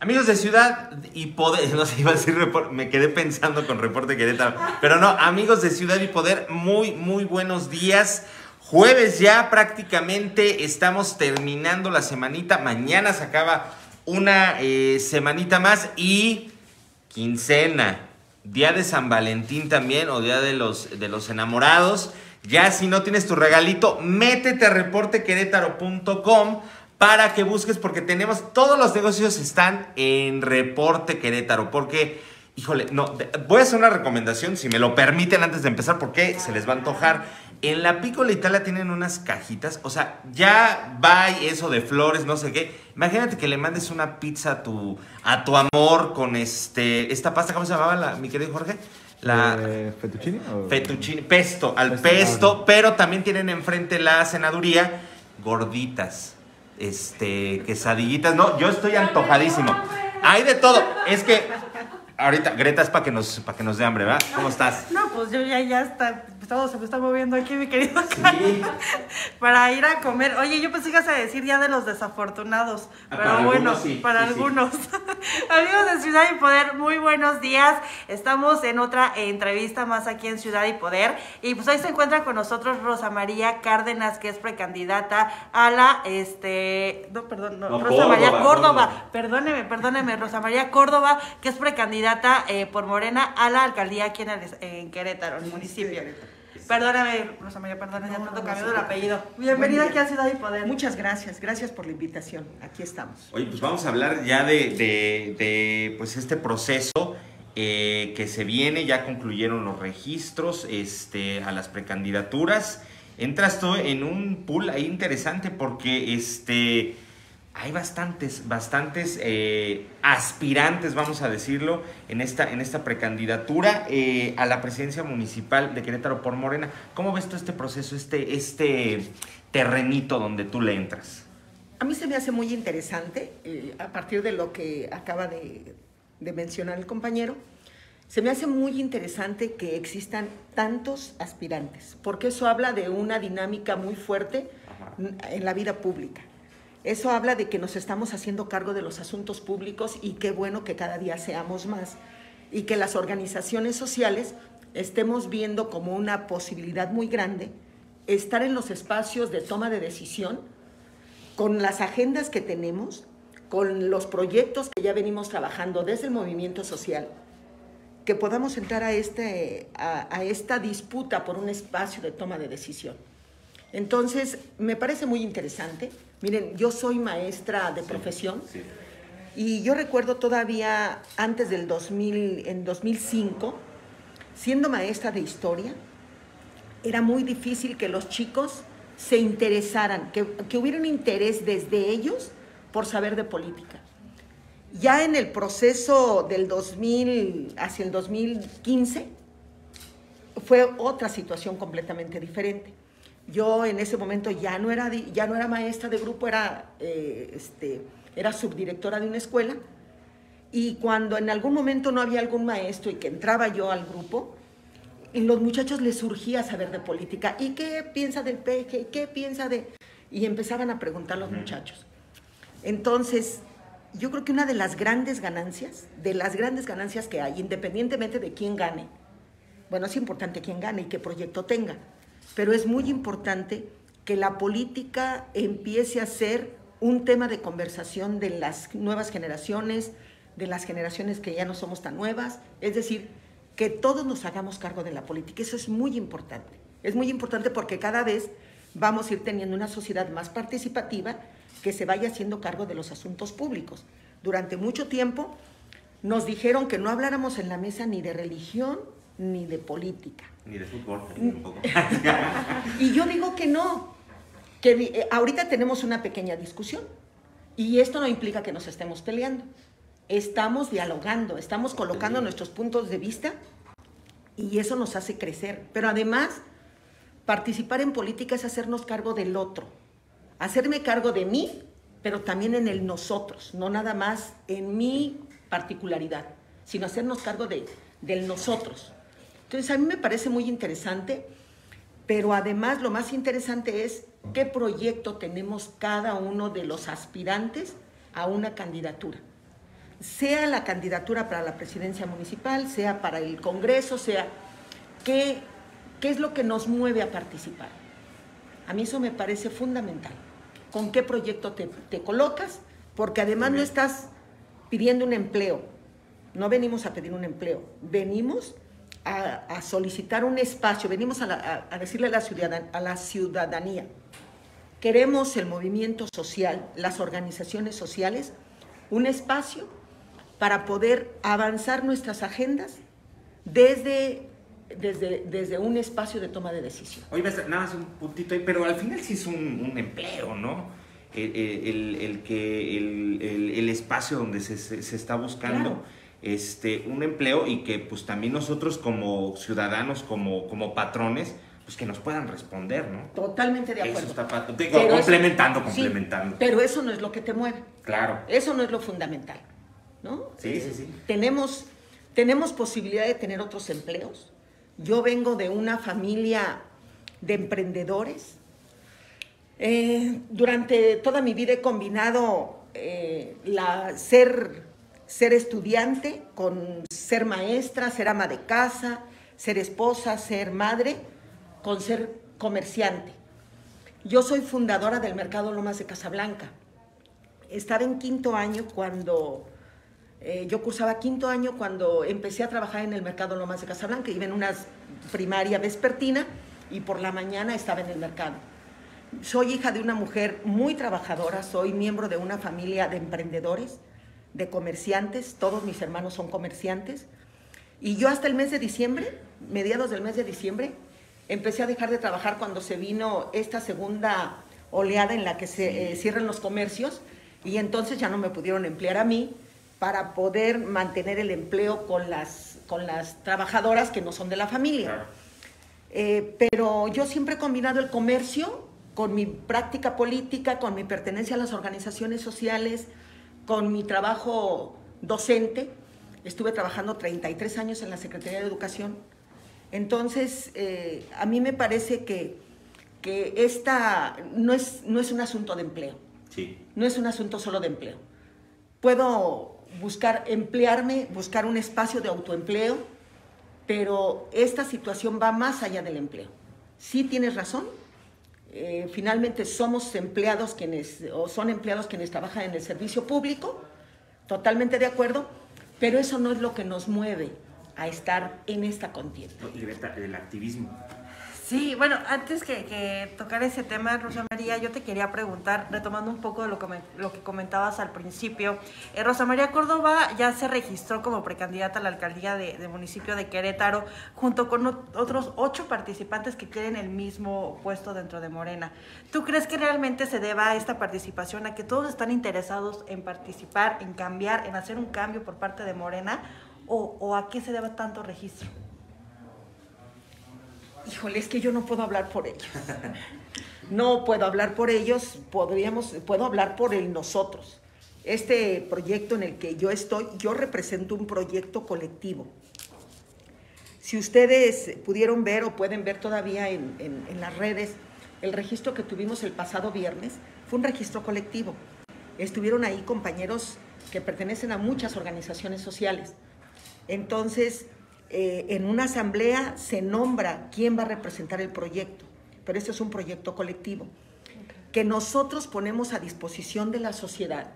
Amigos de Ciudad y Poder, no sé, iba a decir me quedé pensando con Reporte Querétaro, pero no, amigos de Ciudad y Poder, muy buenos días. Jueves ya prácticamente, estamos terminando la semanita, mañana se acaba una semanita más y quincena, día de San Valentín también, o día de los enamorados. Ya si no tienes tu regalito, métete a reportequerétaro.com para que busques, porque tenemos, todos los negocios están en Reporte Querétaro, porque, híjole, no, voy a hacer una recomendación, si me lo permiten antes de empezar, porque se les va a antojar. En la Piccola Italia tienen unas cajitas, o sea, ya va eso de flores, no sé qué. Imagínate que le mandes una pizza a tu amor con esta pasta, ¿cómo se llamaba, mi querido Jorge? ¿Fettuccine? Fettuccine, pesto, pero también tienen enfrente la cenaduría, gorditas, quesadillitas. No, yo estoy antojadísimo. Hay de todo. Es que ahorita Greta es para que nos dé hambre, ¿verdad? ¿Cómo estás? No, pues yo ya está, todo se me está moviendo aquí, mi querido. Sí. Para ir a comer. Oye, yo pensé que ibas a decir ya de los desafortunados, pero para bueno, algunos, sí, para sí, algunos. Sí. Amigos de Ciudad y Poder, muy buenos días. Estamos en otra entrevista más aquí en Ciudad y Poder. Y pues hoy se encuentra con nosotros Rosa María Cárdenas, que es precandidata a la, Rosa María Córdoba. Perdóneme, Rosa María Córdoba, que es precandidata por Morena a la alcaldía aquí en Querétaro, en el municipio. Perdóname, Rosa María, ya tanto cambiado el apellido. Bienvenida aquí a Ciudad y Poder. Muchas gracias por la invitación. Aquí estamos. Oye, pues vamos a hablar ya de pues este proceso que se viene. Ya concluyeron los registros a las precandidaturas. Entras tú en un pool ahí interesante porque hay bastantes aspirantes, vamos a decirlo, en esta precandidatura a la presidencia municipal de Querétaro por Morena. ¿Cómo ves tú este proceso, este terrenito donde tú le entras? A mí se me hace muy interesante, a partir de lo que acaba de mencionar el compañero, se me hace muy interesante que existan tantos aspirantes, porque eso habla de una dinámica muy fuerte en la vida pública. Eso habla de que nos estamos haciendo cargo de los asuntos públicos y qué bueno que cada día seamos más y que las organizaciones sociales estemos viendo como una posibilidad muy grande estar en los espacios de toma de decisión con las agendas que tenemos, con los proyectos que ya venimos trabajando desde el movimiento social, que podamos entrar a esta disputa por un espacio de toma de decisión. Entonces, me parece muy interesante. Miren, yo soy maestra de profesión y yo recuerdo todavía antes del 2000, en 2005, siendo maestra de historia, era muy difícil que los chicos se interesaran, que hubiera un interés desde ellos por saber de política. Ya en el proceso del 2000 hacia el 2015 fue otra situación completamente diferente. Yo en ese momento ya no era maestra de grupo, era subdirectora de una escuela, y cuando en algún momento no había algún maestro y que entraba yo al grupo, y los muchachos les surgía saber de política. ¿Y qué piensa del PG? ¿Qué piensa de...? Y empezaban a preguntar los muchachos. Entonces, yo creo que una de las grandes ganancias que hay, independientemente de quién gane, bueno, es importante quién gane y qué proyecto tenga, pero es muy importante que la política empiece a ser un tema de conversación de las nuevas generaciones, de las generaciones que ya no somos tan nuevas, es decir, que todos nos hagamos cargo de la política. Eso es muy importante. Es muy importante porque cada vez vamos a ir teniendo una sociedad más participativa que se vaya haciendo cargo de los asuntos públicos. Durante mucho tiempo nos dijeron que no habláramos en la mesa ni de religión ni de política. Ni de fútbol, tampoco. Y yo digo que no, que ahorita tenemos una pequeña discusión y esto no implica que nos estemos peleando. Estamos dialogando, estamos colocando nuestros puntos de vista y eso nos hace crecer. Pero además, participar en política es hacernos cargo del otro. Hacerme cargo de mí, pero también en el nosotros, no nada más en mi particularidad, sino hacernos cargo del nosotros. Entonces, a mí me parece muy interesante, pero además lo más interesante es qué proyecto tenemos cada uno de los aspirantes a una candidatura. sea la candidatura para la presidencia municipal, sea para el Congreso, sea, ¿qué es lo que nos mueve a participar? A mí eso me parece fundamental. ¿Con qué proyecto te colocas? Porque además no estás pidiendo un empleo, no venimos a pedir un empleo, venimos a solicitar un espacio, venimos a decirle a la ciudadanía, queremos el movimiento social, las organizaciones sociales, un espacio para poder avanzar nuestras agendas desde un espacio de toma de decisión. Oye, nada más un puntito ahí, pero al final sí es un empleo, ¿no? El espacio donde se está buscando, claro, un empleo, y que pues también nosotros como ciudadanos, como patrones, pues que nos puedan responder, ¿no? Totalmente de acuerdo. Eso está complementando. Sí, pero eso no es lo que te mueve. Claro. Eso no es lo fundamental, ¿no? Sí. Tenemos posibilidad de tener otros empleos. Yo vengo de una familia de emprendedores. Durante toda mi vida he combinado ser estudiante con ser maestra, ser ama de casa, ser esposa, ser madre, con ser comerciante. Yo soy fundadora del Mercado Lomas de Casablanca. Estaba en quinto año cuando... yo cursaba quinto año cuando empecé a trabajar en el Mercado Lomas de Casablanca. Iba en una primaria vespertina y por la mañana estaba en el mercado. Soy hija de una mujer muy trabajadora, soy miembro de una familia de emprendedores, de comerciantes, todos mis hermanos son comerciantes. Y yo hasta el mes de diciembre, mediados del mes de diciembre, empecé a dejar de trabajar cuando se vino esta segunda oleada en la que se cierran los comercios, y entonces ya no me pudieron emplear a mí para poder mantener el empleo con las trabajadoras que no son de la familia. Claro. Pero yo siempre he combinado el comercio con mi práctica política, con mi pertenencia a las organizaciones sociales, con mi trabajo docente. Estuve trabajando 33 años en la Secretaría de Educación. Entonces, a mí me parece que esta no es un asunto de empleo. Sí. No es un asunto solo de empleo. Puedo buscar emplearme, buscar un espacio de autoempleo, pero esta situación va más allá del empleo. Sí tienes razón, finalmente somos empleados son empleados quienes trabajan en el servicio público, totalmente de acuerdo, pero eso no es lo que nos mueve a estar en esta contienda. El activismo. Sí, bueno, antes que tocar ese tema, Rosa María, yo te quería preguntar, retomando un poco de lo que comentabas al principio. Rosa María Córdoba ya se registró como precandidata a la alcaldía de municipio de Querétaro, junto con otros 8 participantes que quieren el mismo puesto dentro de Morena. ¿Tú crees que realmente se deba esta participación a que todos están interesados en participar, en cambiar, en hacer un cambio por parte de Morena, o a qué se deba tanto registro? Híjole, es que yo no puedo hablar por ellos. No puedo hablar por ellos, puedo hablar por nosotros. Este proyecto en el que yo estoy, yo represento un proyecto colectivo. Si ustedes pudieron ver o pueden ver todavía en las redes, el registro que tuvimos el pasado viernes fue un registro colectivo. Estuvieron ahí compañeros que pertenecen a muchas organizaciones sociales. Entonces, en una asamblea se nombra quién va a representar el proyecto, pero este es un proyecto colectivo que nosotros ponemos a disposición de la sociedad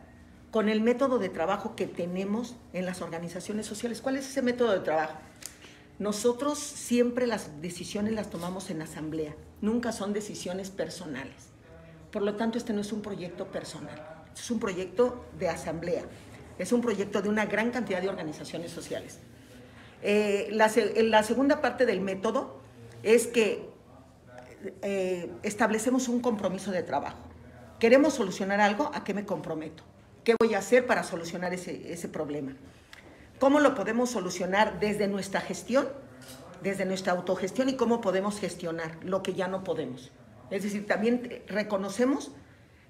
con el método de trabajo que tenemos en las organizaciones sociales. ¿Cuál es ese método de trabajo? Nosotros siempre las decisiones las tomamos en asamblea, nunca son decisiones personales. Por lo tanto, este no es un proyecto personal, es un proyecto de asamblea, es un proyecto de una gran cantidad de organizaciones sociales. La segunda parte del método es que establecemos un compromiso de trabajo. ¿Queremos solucionar algo? ¿A qué me comprometo? ¿Qué voy a hacer para solucionar ese problema? ¿Cómo lo podemos solucionar desde nuestra gestión, desde nuestra autogestión, y cómo podemos gestionar lo que ya no podemos? Es decir, también reconocemos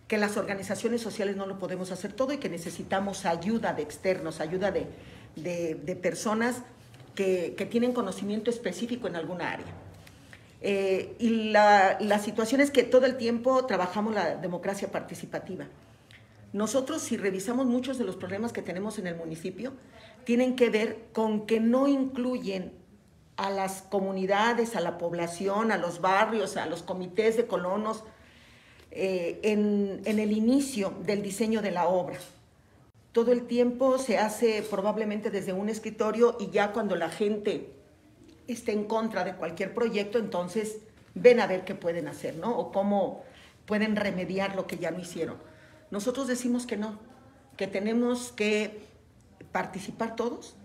que las organizaciones sociales no lo podemos hacer todo y que necesitamos ayuda de externos, ayuda de personas que tienen conocimiento específico en alguna área. Y la situación es que todo el tiempo trabajamos la democracia participativa. Nosotros, si revisamos muchos de los problemas que tenemos en el municipio, tienen que ver con que no incluyen a las comunidades, a la población, a los barrios, a los comités de colonos, en el inicio del diseño de la obra. Todo el tiempo se hace probablemente desde un escritorio y ya cuando la gente esté en contra de cualquier proyecto, entonces ven a ver qué pueden hacer, ¿no? O cómo pueden remediar lo que ya no hicieron. Nosotros decimos que no, que tenemos que participar todos,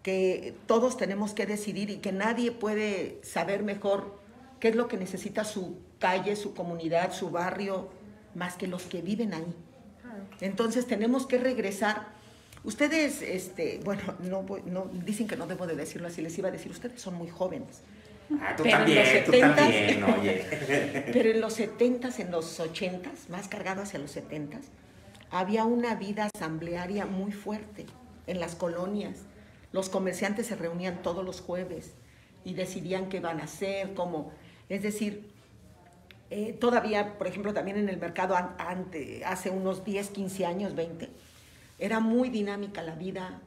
que todos tenemos que decidir y que nadie puede saber mejor qué es lo que necesita su calle, su comunidad, su barrio, más que los que viven ahí. Entonces tenemos que regresar. Ustedes, bueno, no dicen que no debo de decirlo así, les iba a decir, ustedes son muy jóvenes. Tú también, oye. Pero en los 70s, en los 80s, más cargado hacia los 70s, había una vida asamblearia muy fuerte en las colonias. Los comerciantes se reunían todos los jueves y decidían qué van a hacer, cómo. Es decir, todavía, por ejemplo, también en el mercado hace unos 10, 15 años, 20, era muy dinámica la vida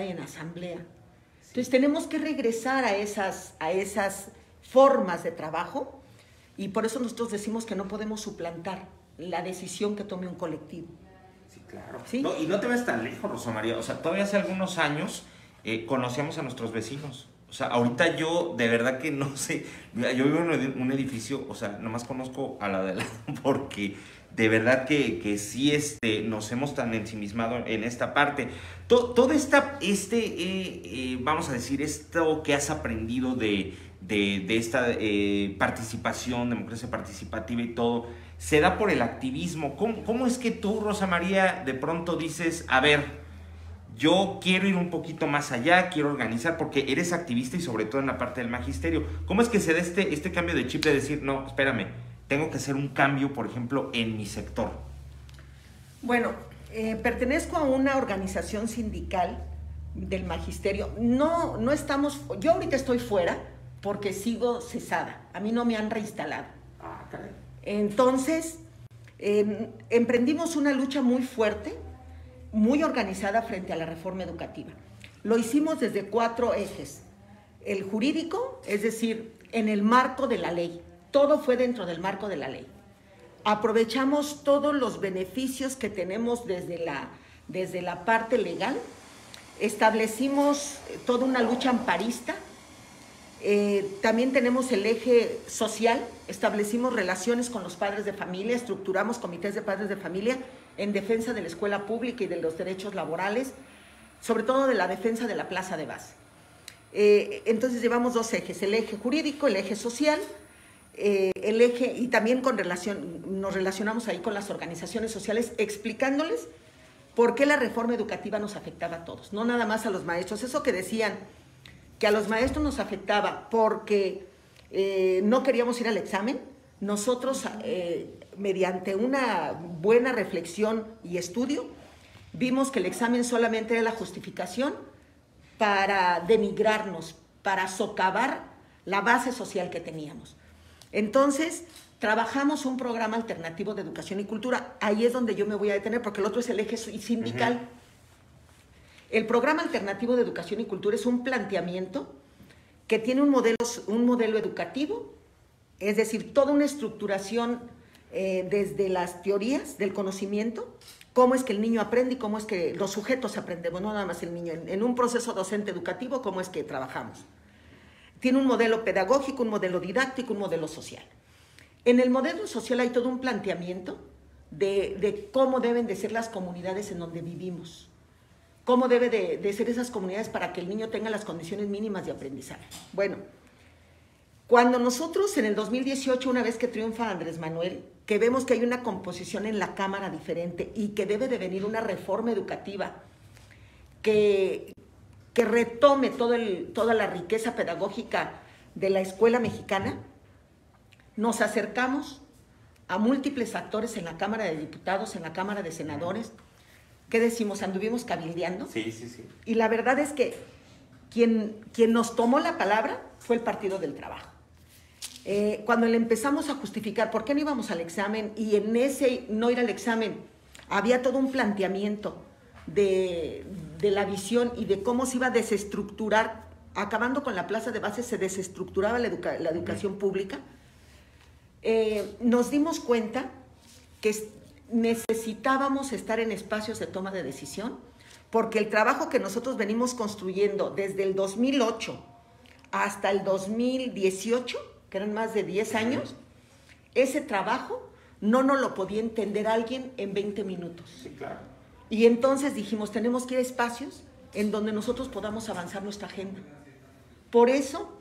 en asamblea. Entonces tenemos que regresar a esas formas de trabajo y por eso nosotros decimos que no podemos suplantar la decisión que tome un colectivo. Sí, claro. ¿Sí? No, y no te ves tan lejos, Rosa María. O sea, todavía hace algunos años conocíamos a nuestros vecinos. O sea, ahorita yo de verdad que no sé. Yo vivo en un edificio, o sea, nomás conozco a la de al lado porque de verdad que sí nos hemos tan ensimismado en esta parte. Todo vamos a decir, esto que has aprendido de esta participación, democracia participativa y todo, se da por el activismo. ¿Cómo es que tú, Rosa María, de pronto dices, a ver, yo quiero ir un poquito más allá, quiero organizar, porque eres activista y sobre todo en la parte del magisterio? ¿Cómo es que se da este cambio de chip de decir, no, espérame, tengo que hacer un cambio, por ejemplo, en mi sector? Bueno, pertenezco a una organización sindical del magisterio. No estamos, yo ahorita estoy fuera porque sigo cesada. A mí no me han reinstalado. Ah, caray. Entonces, emprendimos una lucha muy fuerte, muy organizada frente a la reforma educativa. Lo hicimos desde 4 ejes. El jurídico, es decir, en el marco de la ley. Todo fue dentro del marco de la ley. Aprovechamos todos los beneficios que tenemos desde la parte legal. Establecimos toda una lucha amparista. También tenemos el eje social. Establecimos relaciones con los padres de familia, estructuramos comités de padres de familia en defensa de la escuela pública y de los derechos laborales, sobre todo de la defensa de la plaza de base. Entonces llevamos 2 ejes, el eje jurídico, el eje social, el eje, y también nos relacionamos ahí con las organizaciones sociales explicándoles por qué la reforma educativa nos afectaba a todos, no nada más a los maestros. Eso que decían que a los maestros nos afectaba porque no queríamos ir al examen, nosotros mediante una buena reflexión y estudio vimos que el examen solamente era la justificación para denigrarnos, para socavar la base social que teníamos. Entonces, trabajamos un programa alternativo de educación y cultura. Ahí es donde yo me voy a detener, porque el otro es el eje sindical. Uh-huh. El programa alternativo de educación y cultura es un planteamiento que tiene un modelo educativo, es decir, toda una estructuración desde las teorías del conocimiento, cómo es que el niño aprende y cómo es que los sujetos aprendemos, no nada más el niño, en un proceso docente educativo, cómo es que trabajamos. Tiene un modelo pedagógico, un modelo didáctico, un modelo social. En el modelo social hay todo un planteamiento de cómo deben de ser las comunidades en donde vivimos, cómo debe de ser esas comunidades para que el niño tenga las condiciones mínimas de aprendizaje. Bueno, cuando nosotros en el 2018, una vez que triunfa Andrés Manuel, que vemos que hay una composición en la Cámara diferente y que debe de venir una reforma educativa que retome toda la riqueza pedagógica de la escuela mexicana, nos acercamos a múltiples actores en la Cámara de Diputados, en la Cámara de Senadores. ¿Qué decimos? Anduvimos cabildeando. Sí. Y la verdad es que quien nos tomó la palabra fue el Partido del Trabajo. Cuando le empezamos a justificar por qué no íbamos al examen y en ese no ir al examen había todo un planteamiento de la visión y de cómo se iba a desestructurar. Acabando con la plaza de base, se desestructuraba la educación pública. Nos dimos cuenta que necesitábamos estar en espacios de toma de decisión, porque el trabajo que nosotros venimos construyendo desde el 2008 hasta el 2018, que eran más de 10 años, ese trabajo no nos lo podía entender alguien en 20 minutos. Sí, claro. Y entonces dijimos, tenemos que ir a espacios en donde nosotros podamos avanzar nuestra agenda. Por eso,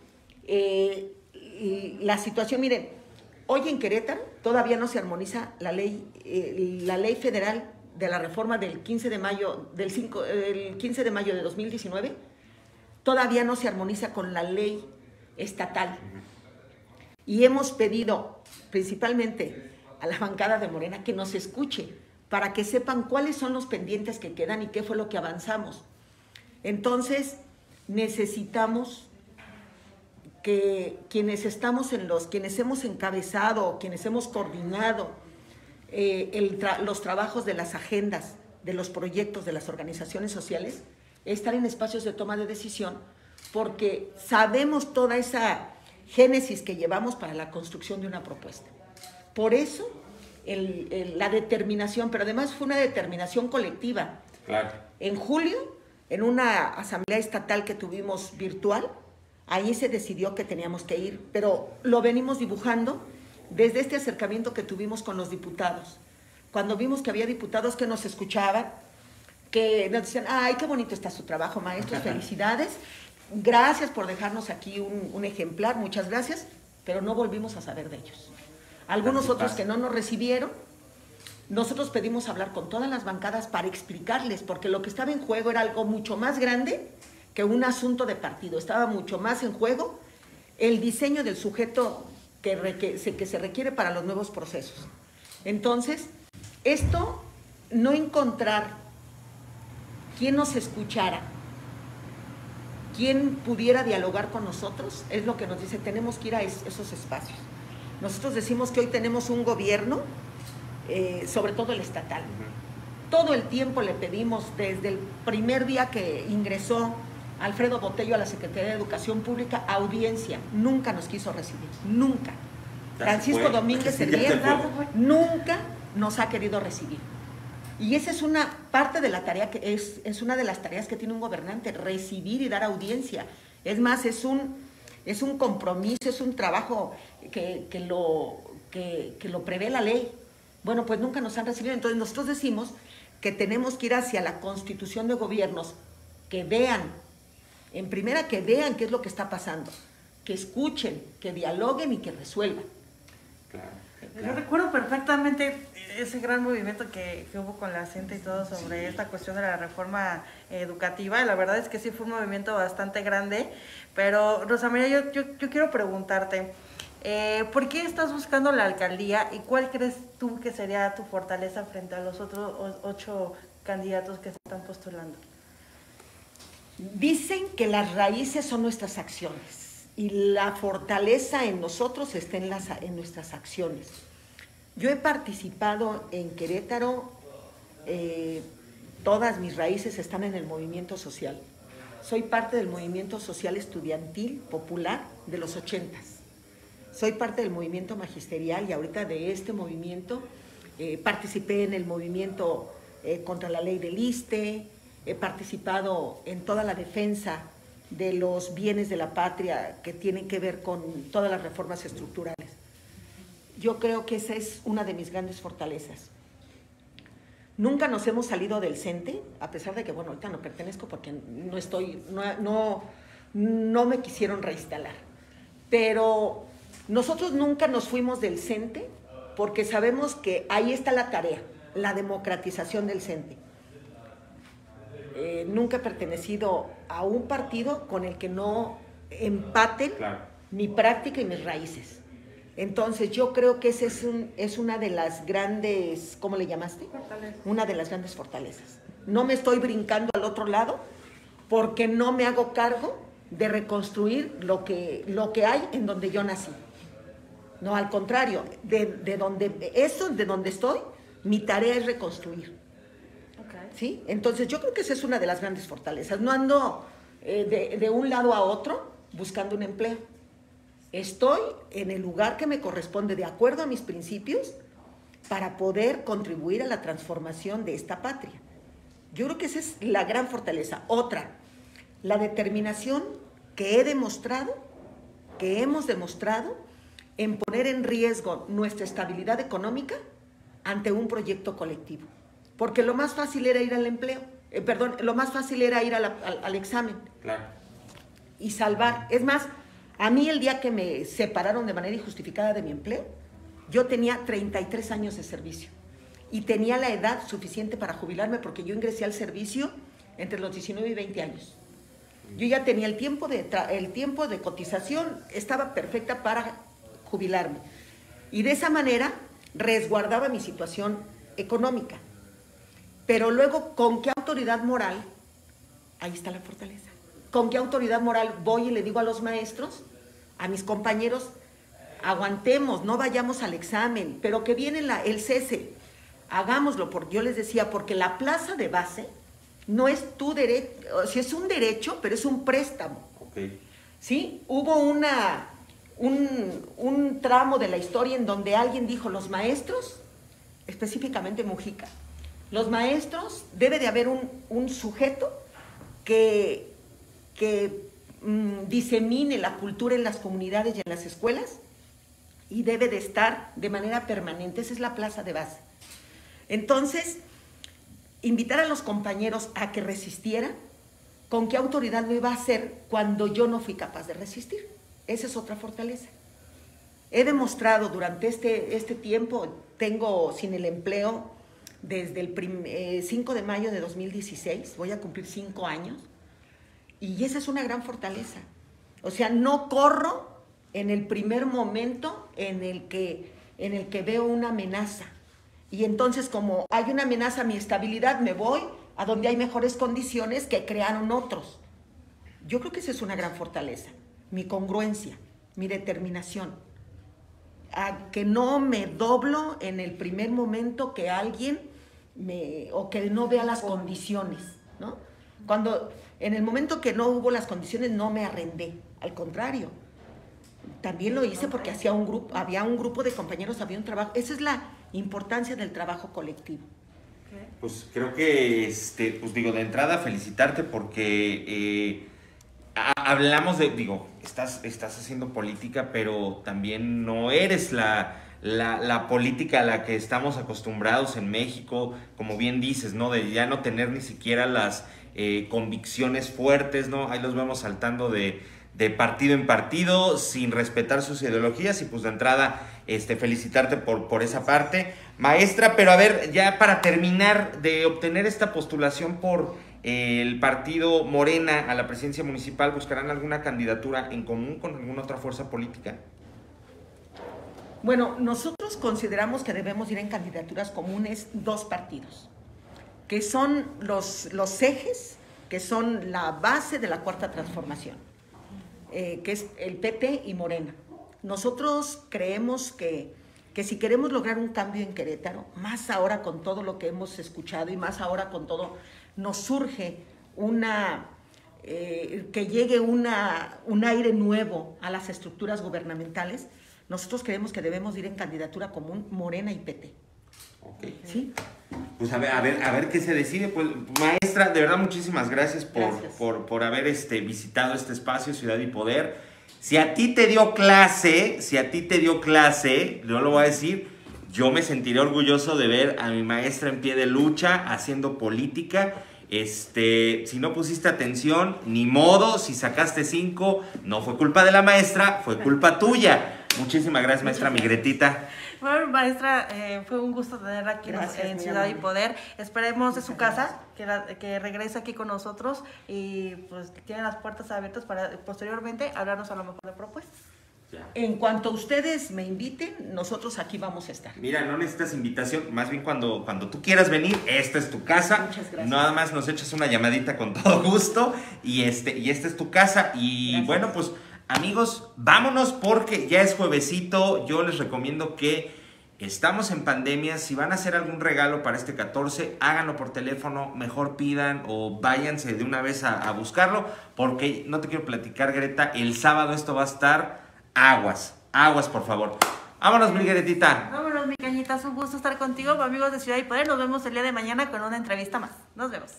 la situación, miren, hoy en Querétaro todavía no se armoniza la ley federal de la reforma del 15 de mayo, el 15 de mayo de 2019, todavía no se armoniza con la ley estatal. Y hemos pedido principalmente a la bancada de Morena que nos escuche para que sepan cuáles son los pendientes que quedan y qué fue lo que avanzamos. Entonces, necesitamos que quienes hemos encabezado, quienes hemos coordinado los trabajos de las agendas, de los proyectos de las organizaciones sociales, estar en espacios de toma de decisión, porque sabemos toda esa génesis que llevamos para la construcción de una propuesta. Por eso, la determinación, pero además fue una determinación colectiva. Claro. En julio, en una asamblea estatal que tuvimos virtual, ahí se decidió que teníamos que ir, pero lo venimos dibujando desde este acercamiento que tuvimos con los diputados. Cuando vimos que había diputados que nos escuchaban, que nos decían, ay, qué bonito está su trabajo, maestros, felicidades, gracias por dejarnos aquí un ejemplar, muchas gracias, pero no volvimos a saber de ellos. Algunos otros que no nos recibieron, nosotros pedimos hablar con todas las bancadas para explicarles, porque lo que estaba en juego era algo mucho más grande que un asunto de partido, estaba mucho más en juego el diseño del sujeto que se requiere para los nuevos procesos. Entonces, esto, no encontrar quien nos escuchara, quien pudiera dialogar con nosotros, es lo que nos dice, tenemos que ir a esos espacios. Nosotros decimos que hoy tenemos un gobierno, sobre todo el estatal. Todo el tiempo le pedimos, desde el primer día que ingresó Alfredo Botello a la Secretaría de Educación Pública, audiencia. Nunca nos quiso recibir, nunca. Francisco Domínguez Servienta nunca nos ha querido recibir. Y esa es una parte de la tarea, es una de las tareas que tiene un gobernante, recibir y dar audiencia. Es más, es un compromiso, es un trabajo que lo prevé la ley. Bueno, pues nunca nos han recibido. Entonces nosotros decimos que tenemos que ir hacia la constitución de gobiernos, que vean, en primera que vean qué es lo que está pasando, que escuchen, que dialoguen y que resuelvan. Claro. Yo recuerdo perfectamente ese gran movimiento que hubo con la gente y todo sobre esta cuestión de la reforma educativa. La verdad es que sí fue un movimiento bastante grande, pero Rosa María, yo quiero preguntarte, ¿por qué estás buscando la alcaldía y cuál crees tú que sería tu fortaleza frente a los otros 8 candidatos que se están postulando? Dicen que las raíces son nuestras acciones y la fortaleza en nosotros está en nuestras acciones. Yo he participado en Querétaro, todas mis raíces están en el movimiento social. Soy parte del movimiento social estudiantil popular de los 80s. Soy parte del movimiento magisterial y ahorita de este movimiento participé en el movimiento contra la ley del ISSSTE, he participado en toda la defensa de los bienes de la patria que tienen que ver con todas las reformas estructurales. Yo creo que esa es una de mis grandes fortalezas. Nunca nos hemos salido del CENTE, a pesar de que, bueno, ahorita no pertenezco porque no me quisieron reinstalar. Pero nosotros nunca nos fuimos del CENTE porque sabemos que ahí está la tarea, la democratización del CENTE. Nunca he pertenecido a un partido con el que no empaten mi práctica y mis raíces. Entonces yo creo que esa es una de las grandes, ¿cómo le llamaste? Fortaleza. Una de las grandes fortalezas. No me estoy brincando al otro lado porque no me hago cargo de reconstruir lo que hay en donde yo nací. No, al contrario, de donde estoy, mi tarea es reconstruir. ¿sí? Entonces yo creo que esa es una de las grandes fortalezas. No ando de un lado a otro buscando un empleo. Estoy en el lugar que me corresponde de acuerdo a mis principios para poder contribuir a la transformación de esta patria. Yo creo que esa es la gran fortaleza. Otra, la determinación que he demostrado, que hemos demostrado en poner en riesgo nuestra estabilidad económica ante un proyecto colectivo. Porque lo más fácil era ir al empleo, lo más fácil era ir al examen. Claro. Y salvar. Es más, a mí el día que me separaron de manera injustificada de mi empleo, yo tenía 33 años de servicio y tenía la edad suficiente para jubilarme porque yo ingresé al servicio entre los 19 y 20 años. Yo ya tenía el tiempo de cotización, estaba perfecta para jubilarme. Y de esa manera resguardaba mi situación económica. Pero luego, ¿con qué autoridad moral? Ahí está la fortaleza. ¿Con qué autoridad moral voy y le digo a los maestros, a mis compañeros, aguantemos, no vayamos al examen, pero que viene el cese, hagámoslo? Porque yo les decía, porque la plaza de base no es tu derecho, o sea, es un derecho, pero es un préstamo. Okay. ¿Sí? Hubo un tramo de la historia en donde alguien dijo, los maestros, específicamente Mujica, los maestros, debe de haber un sujeto que disemine la cultura en las comunidades y en las escuelas y debe de estar de manera permanente. Esa es la plaza de base. Entonces, invitar a los compañeros a que resistieran, ¿con qué autoridad lo iba a hacer cuando yo no fui capaz de resistir? Esa es otra fortaleza. He demostrado durante este tiempo, tengo sin el empleo desde el 5 de mayo de 2016, voy a cumplir 5 años, y esa es una gran fortaleza. O sea, no corro en el primer momento en el que veo una amenaza. Y entonces, como hay una amenaza a mi estabilidad, me voy a donde hay mejores condiciones que crearon otros. Yo creo que esa es una gran fortaleza. Mi congruencia, mi determinación. A que no me doblo en el primer momento que alguien o que no vea las condiciones, ¿no? Cuando en el momento que no hubo las condiciones no me arrendé, al contrario. También lo hice porque había un grupo de compañeros, había un trabajo. Esa es la importancia del trabajo colectivo. Pues creo que, pues digo, de entrada felicitarte porque hablamos de, digo, estás haciendo política, pero también no eres la política a la que estamos acostumbrados en México, como bien dices, ¿no? De ya no tener ni siquiera las convicciones fuertes, ¿no? Ahí los vemos saltando de partido en partido, sin respetar sus ideologías, y pues de entrada felicitarte por esa parte, maestra. Pero a ver, ya para terminar de obtener esta postulación por el partido Morena a la presidencia municipal, ¿buscarán alguna candidatura en común con alguna otra fuerza política? Bueno, nosotros consideramos que debemos ir en candidaturas comunes 2 partidos, que son los ejes, que son la base de la Cuarta Transformación, que es el PP y Morena. Nosotros creemos que si queremos lograr un cambio en Querétaro, más ahora con todo lo que hemos escuchado y más ahora con todo, nos surge que llegue un aire nuevo a las estructuras gubernamentales. Nosotros creemos que debemos ir en candidatura común Morena y PT. Okay. ¿Sí? Pues a ver qué se decide. Pues, maestra, de verdad muchísimas gracias por haber visitado este espacio, Ciudad y Poder. Si a ti te dio clase, yo lo voy a decir, yo me sentiré orgulloso de ver a mi maestra en pie de lucha, haciendo política. Si no pusiste atención, ni modo. Si sacaste 5, no fue culpa de la maestra, fue culpa tuya. Muchísimas gracias, maestra Migretita. Bueno, maestra, fue un gusto tenerla aquí en Ciudad y Poder. Esperemos de su casa que regrese aquí con nosotros y pues tiene las puertas abiertas para posteriormente hablarnos a lo mejor de propuestas. Ya. En cuanto ustedes me inviten, nosotros aquí vamos a estar. Mira, no necesitas invitación, más bien cuando tú quieras venir, esta es tu casa. Muchas gracias. Nada más nos echas una llamadita con todo gusto y esta es tu casa. Y gracias. Bueno, pues amigos, vámonos porque ya es juevesito. Yo les recomiendo que Estamos en pandemia, si van a hacer algún regalo para este 14, háganlo por teléfono, mejor pidan o váyanse de una vez a buscarlo, porque no te quiero platicar, Greta, el sábado esto va a estar aguas, por favor. Vámonos, mi Gretita. Vámonos, mi Cañitas, un gusto estar contigo, amigos de Ciudad y Poder. Nos vemos el día de mañana con una entrevista más. Nos vemos.